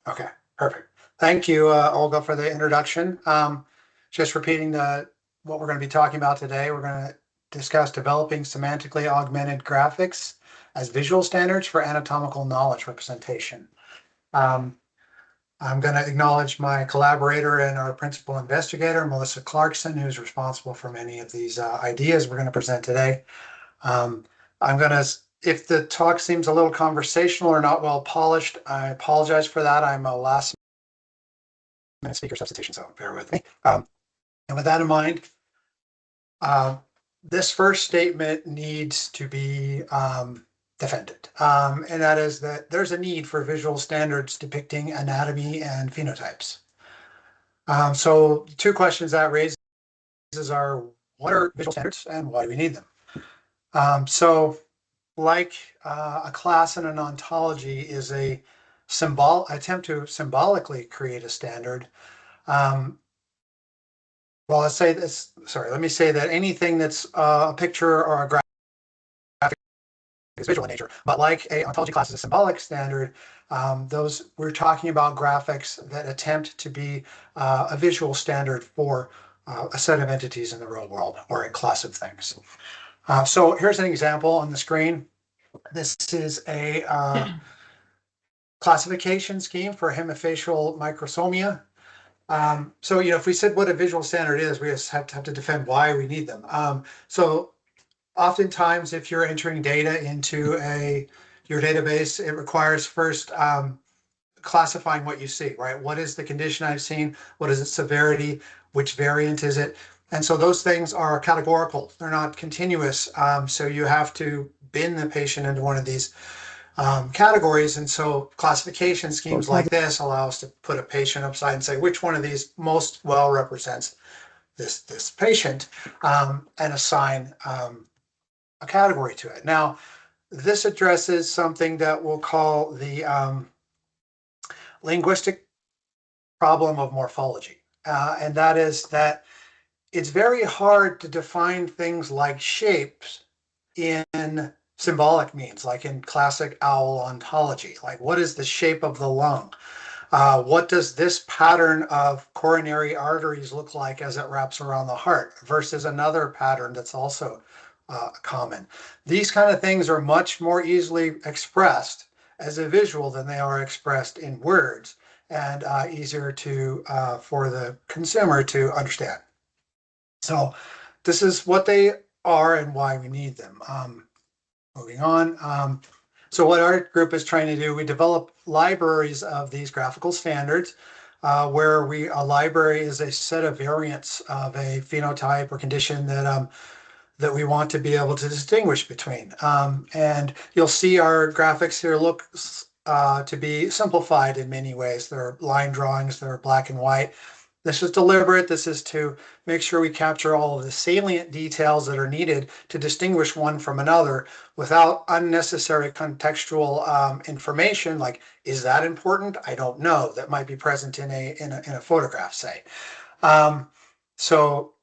Okay, perfect. Thank you, Olga, for the introduction. Just repeating what we're going to be talking about today. We're going to discuss developing semantically augmented graphics as visual standards for anatomical knowledge representation. I'm going to acknowledge my collaborator and our principal investigator, Melissa Clarkson, who's responsible for many of these ideas we're going to present today. If the talk seems a little conversational or not well polished, I apologize for that. I'm a last minute speaker substitution, so bear with me. And with that in mind, this first statement needs to be defended. And that is that there's a need for visual standards depicting anatomy and phenotypes. So two questions that raises are, what are visual standards and why do we need them? So like a class in an ontology is a attempt to symbolically create a standard. Well, let's say this, sorry, let me say that anything that's a picture or a graphic is visual in nature, but like a ontology class is a symbolic standard, we're talking about graphics that attempt to be a visual standard for a set of entities in the real world or a class of things. So here's an example on the screen. This is a classification scheme for hemifacial microsomia. So, if we said what a visual standard is, we just have to defend why we need them. So oftentimes, if you're entering data into your database, it requires first classifying what you see, right? What is the condition I've seen? What is its severity? Which variant is it? And so those things are categorical. They're not continuous. So you have to bin the patient into one of these categories. And so classification schemes like this allow us to put a patient upside and say which one of these most well represents this patient, and assign a category to it. Now, this addresses something that we'll call the linguistic problem of morphology. And that is that it's very hard to define things like shapes in symbolic means, like in classic owl ontology. Like, what is the shape of the lung? What does this pattern of coronary arteries look like as it wraps around the heart versus another pattern that's also common? These kind of things are much more easily expressed as a visual than they are expressed in words, and easier for the consumer to understand. So this is what they are and why we need them. Moving on. So what our group is trying to do, we develop libraries of these graphical standards, where a library is a set of variants of a phenotype or condition that we want to be able to distinguish between. And you'll see our graphics here look to be simplified in many ways. There are line drawings, there are black and white. This is deliberate. This is to make sure we capture all of the salient details that are needed to distinguish one from another without unnecessary contextual information. Like, is that important? I don't know. That might be present in a photograph, say. So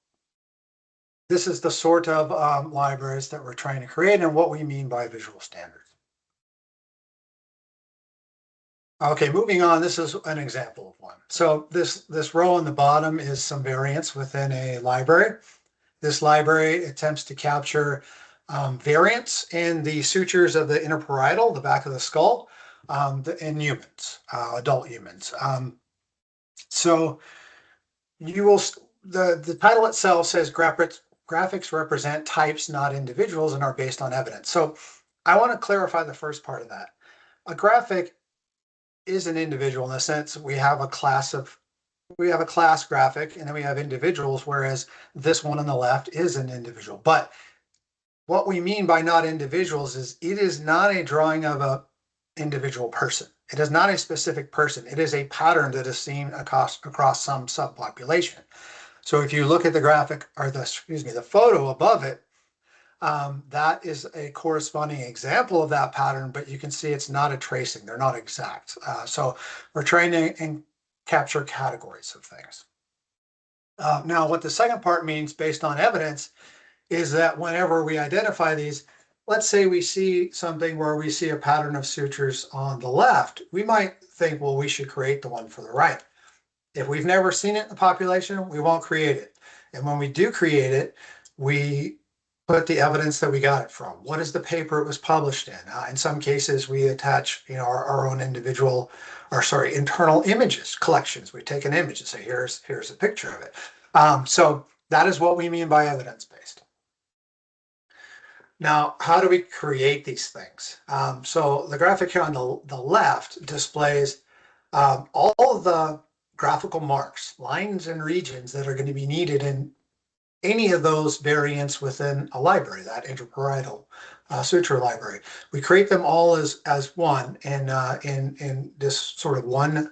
this is the sort of libraries that we're trying to create and what we mean by visual standards. Okay, moving on, this is an example of one. So this row on the bottom is some variants within a library. This library attempts to capture variants in the sutures of the interparietal, the back of the skull, in humans, adult humans. So the title itself says graphics represent types, not individuals, and are based on evidence. So I want to clarify the first part of that. A graphic is an individual in the sense we have a class graphic and then we have individuals, whereas this one on the left is an individual. But what we mean by not individuals is it is not a drawing of an individual person. It is not a specific person. It is a pattern that is seen across some subpopulation. So if you look at the graphic or the photo above it, that is a corresponding example of that pattern, but you can see it's not a tracing. They're not exact. So we're trying to capture categories of things. Now, what the second part means based on evidence is that whenever we identify these, let's say we see something where we see a pattern of sutures on the left, we might think, well, we should create the one for the right. If we've never seen it in the population, we won't create it. And when we do create it, we put the evidence that we got it from. What is the paper it was published in some cases, we attach, our own individual, or sorry, internal images, collections. We take an image and say, here's a picture of it. So that is what we mean by evidence-based. Now, how do we create these things? So the graphic here on the left displays all of the graphical marks, lines and regions that are going to be needed in any of those variants within a library, that interparietal suture library. We create them all as one in this sort of one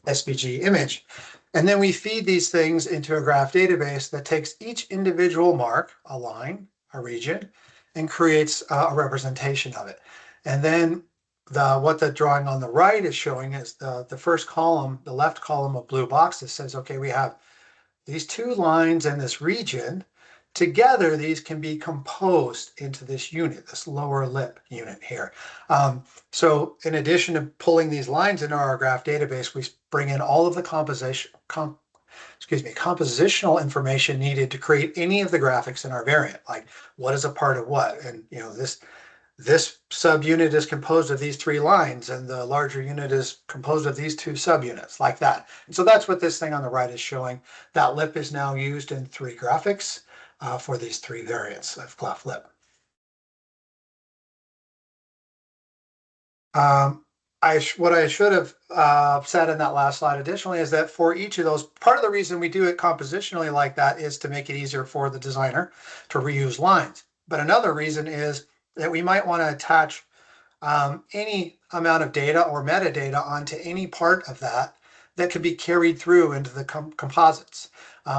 SVG image. And then we feed these things into a graph database that takes each individual mark, a line, a region, and creates a representation of it. And then what the drawing on the right is showing is the first column, the left column of blue boxes says, okay, we have these two lines in this region. Together, these can be composed into this unit, this lower lip unit here. So in addition to pulling these lines into our graph database, we bring in all of the compositional information needed to create any of the graphics in our variant, like what is a part of what. And this subunit is composed of these three lines, and the larger unit is composed of these two subunits, like that. And so that's what this thing on the right is showing. That lip is now used in 3 graphics for these 3 variants of cleft lip. What I should have said in that last slide additionally is that for each of those, part of the reason we do it compositionally like that is to make it easier for the designer to reuse lines. But another reason is that we might want to attach any amount of data or metadata onto any part of that could be carried through into the composites.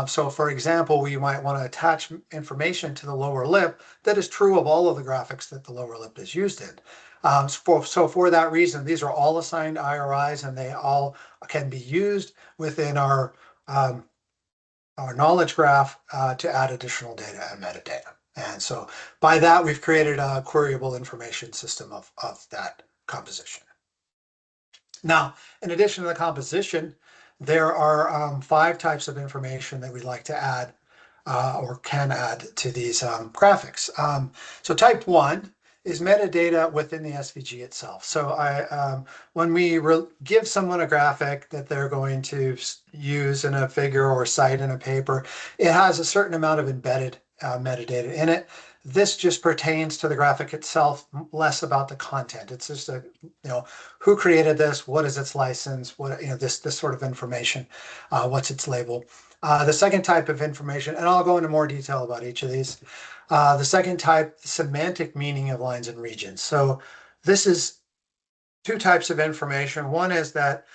So for example, we might want to attach information to the lower lip that is true of all of the graphics that the lower lip is used in. So for that reason, these are all assigned IRIs, and they all can be used within our knowledge graph to add additional data and metadata. And so by that, we've created a queryable information system of that composition. Now, in addition to the composition, there are 5 types of information that we'd like to add or can add to these graphics. So type 1 is metadata within the SVG itself. So when we give someone a graphic that they're going to use in a figure or cite in a paper, it has a certain amount of embedded metadata in it. This just pertains to the graphic itself, less about the content. It's just who created this, what is its license, what this sort of information, what's its label. The second type of information, and I'll go into more detail about each of these. The second type, semantic meaning of lines and regions. So this is 2 types of information. One is that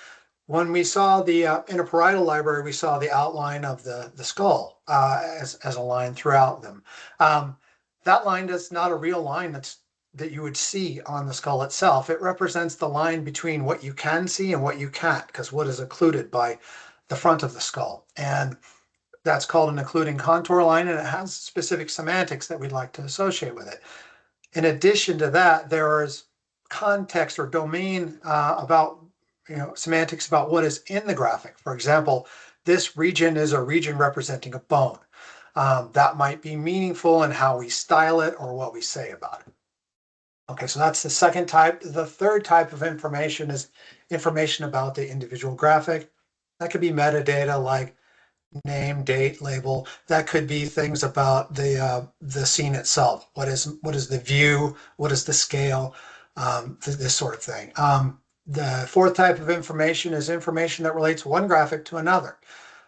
when we saw the interparietal library, we saw the outline of the skull as a line throughout them. That line is not a real line that you would see on the skull itself. It represents the line between what you can see and what you can't, because what is occluded by the front of the skull. And that's called an occluding contour line, and it has specific semantics that we'd like to associate with it. In addition to that, there is context or domain about semantics about what is in the graphic. For example, this region is a region representing a bone. That might be meaningful in how we style it or what we say about it. Okay, so that's the second type. The third type of information is information about the individual graphic. That could be metadata like name, date, label. That could be things about the scene itself. What is the view? What is the scale? This sort of thing. The fourth type of information is information that relates one graphic to another.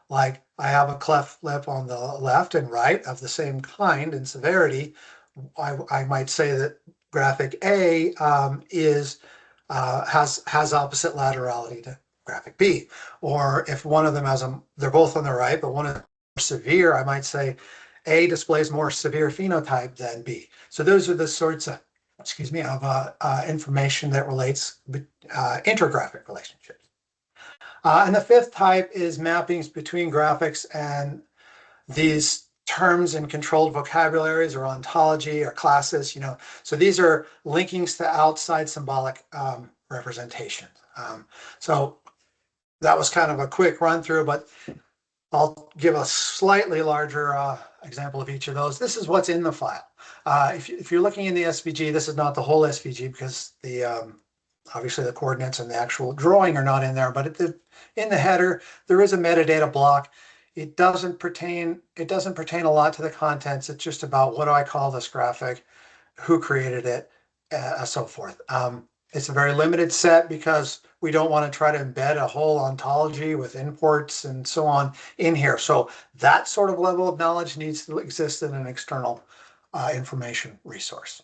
Like I have a cleft lip on the left and right of the same kind and severity. I might say that graphic A has opposite laterality to graphic B. Or if one of them they're both on the right, but one is more severe, I might say A displays more severe phenotype than B. So those are the sorts of information that relates intergraphic relationships. And the fifth type is mappings between graphics, and these terms in controlled vocabularies or ontology or classes, so these are linkings to outside symbolic representation. So that was kind of a quick run through, but I'll give a slightly larger example of each of those. This is what's in the file. If you're looking in the SVG, this is not the whole SVG because the obviously the coordinates and the actual drawing are not in there, but in the header, there is a metadata block. It doesn't pertain a lot to the contents. It's just about what do I call this graphic, who created it, so forth. It's a very limited set because we don't want to try to embed a whole ontology with imports and so on in here. So that sort of level of knowledge needs to exist in an external information resource.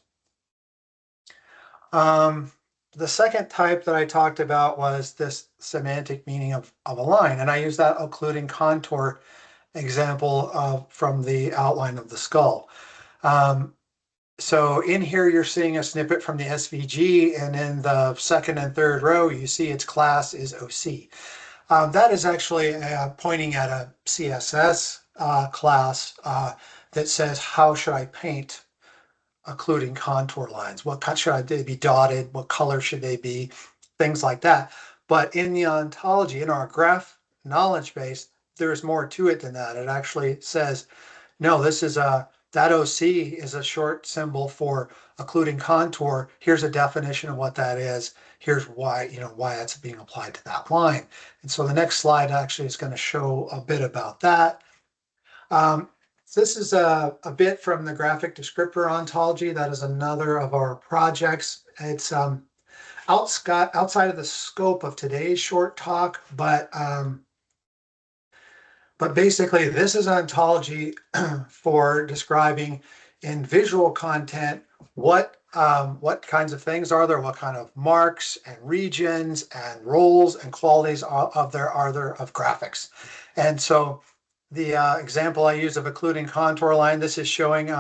The second type that I talked about was this semantic meaning of a line. And I use that occluding contour example from the outline of the skull. So in here, you're seeing a snippet from the SVG, and in the second and third row, you see its class is OC. That is actually pointing at a CSS class that says, how should I paint occluding contour lines? What should they be dotted? What color should they be? Things like that. But in the ontology, in our graph knowledge base, there's more to it than that. It actually says, no, this is that OC is a short symbol for occluding contour. Here's a definition of what that is. Here's why, why it's being applied to that line. And so the next slide actually is going to show a bit about that. This is a bit from the graphic descriptor ontology. That is another of our projects. It's outside of the scope of today's short talk, but basically this is ontology for describing in visual content what kinds of things are there, what kind of marks and regions and roles and qualities are there of graphics. And so the example I use of occluding contour line, this is showing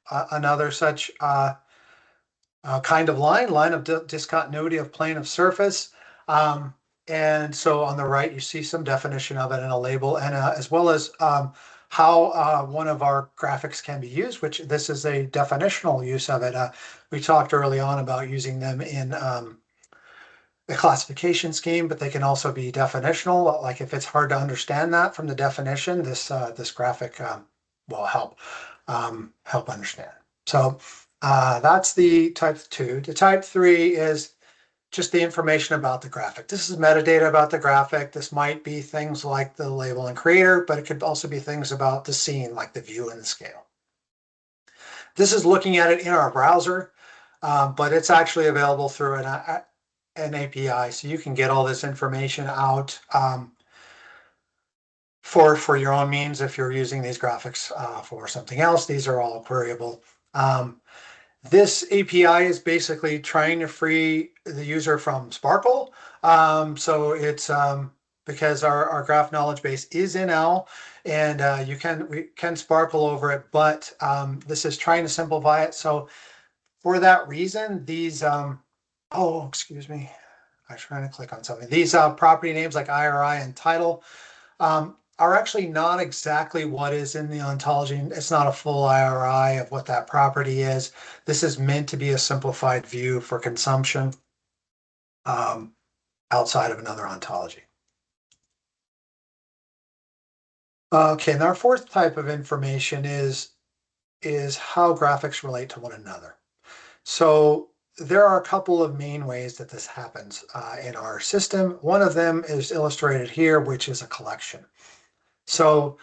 another such kind of line of discontinuity of plane of surface. And so on the right, you see some definition of it in a label, and as well as how one of our graphics can be used, which this is a definitional use of it. We talked early on about using them in the classification scheme, but they can also be definitional. Like if it's hard to understand that from the definition, this graphic will help understand. So that's the type 2. The type 3 is just the information about the graphic. This is metadata about the graphic. This might be things like the label and creator, but it could also be things about the scene, like the view and the scale. This is looking at it in our browser, but it's actually available through an API, so you can get all this information out for your own means if you're using these graphics for something else. These are all queryable. This API is basically trying to free the user from Sparkle. So it's because our graph knowledge base is in L, and we can Sparkle over it, but this is trying to simplify it. So for that reason, these oh, excuse me, I was trying to click on something. These property names like IRI and title are actually not exactly what is in the ontology. It's not a full IRI of what that property is. This is meant to be a simplified view for consumption outside of another ontology. Okay, and our fourth type of information is how graphics relate to one another. So there are a couple of main ways that this happens in our system. One of them is illustrated here, which is a collection. So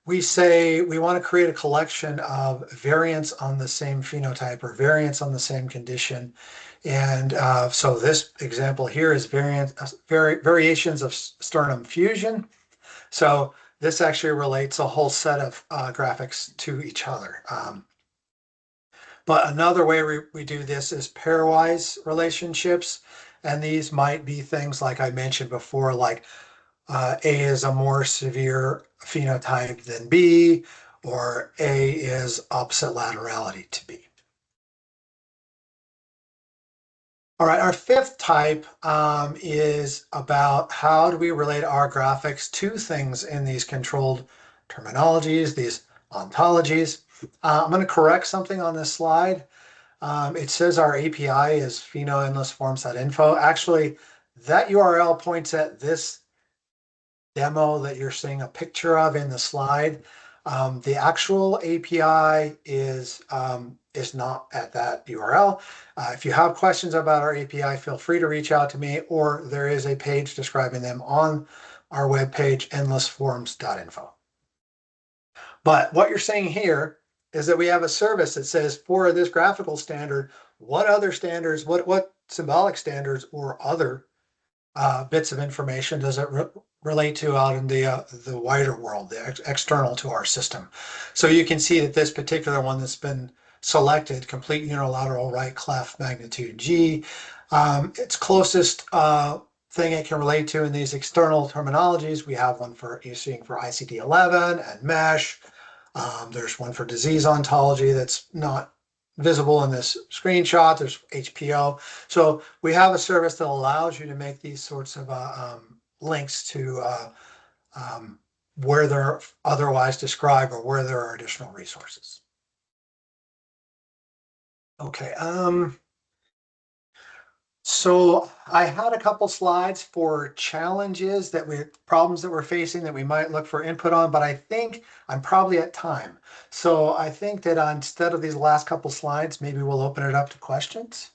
we say we want to create a collection of variants on the same phenotype or variants on the same condition. And so this example here is variations of sternum fusion. So this actually relates a whole set of graphics to each other. But another way we do this is pairwise relationships. And these might be things like I mentioned before, like A is a more severe phenotype than B, or A is opposite laterality to B. All right, our fifth type is about how do we relate our graphics to things in these controlled terminologies, these ontologies. I'm going to correct something on this slide. It says our API is phenoendlessforms.info. Actually, that URL points at this demo that you're seeing a picture of in the slide. The actual API is not at that URL. If you have questions about our API, feel free to reach out to me, or there is a page describing them on our webpage, endlessforms.info. But what you're seeing here is that we have a service that says for this graphical standard, what other standards, what symbolic standards or other bits of information does it relate to out in the wider world, the external to our system. So you can see that this particular one that's been selected, complete unilateral right clef magnitude G, its closest thing it can relate to in these external terminologies. We have one for, you're seeing for ICD-11 and mesh. There's one for disease ontology that's not visible in this screenshot. There's HPO. So we have a service that allows you to make these sorts of links to where they're otherwise described or where there are additional resources. Okay. So I had a couple slides for challenges problems that we're facing that we might look for input on, but I think I'm probably at time. So I think that instead of these last couple slides, maybe we'll open it up to questions.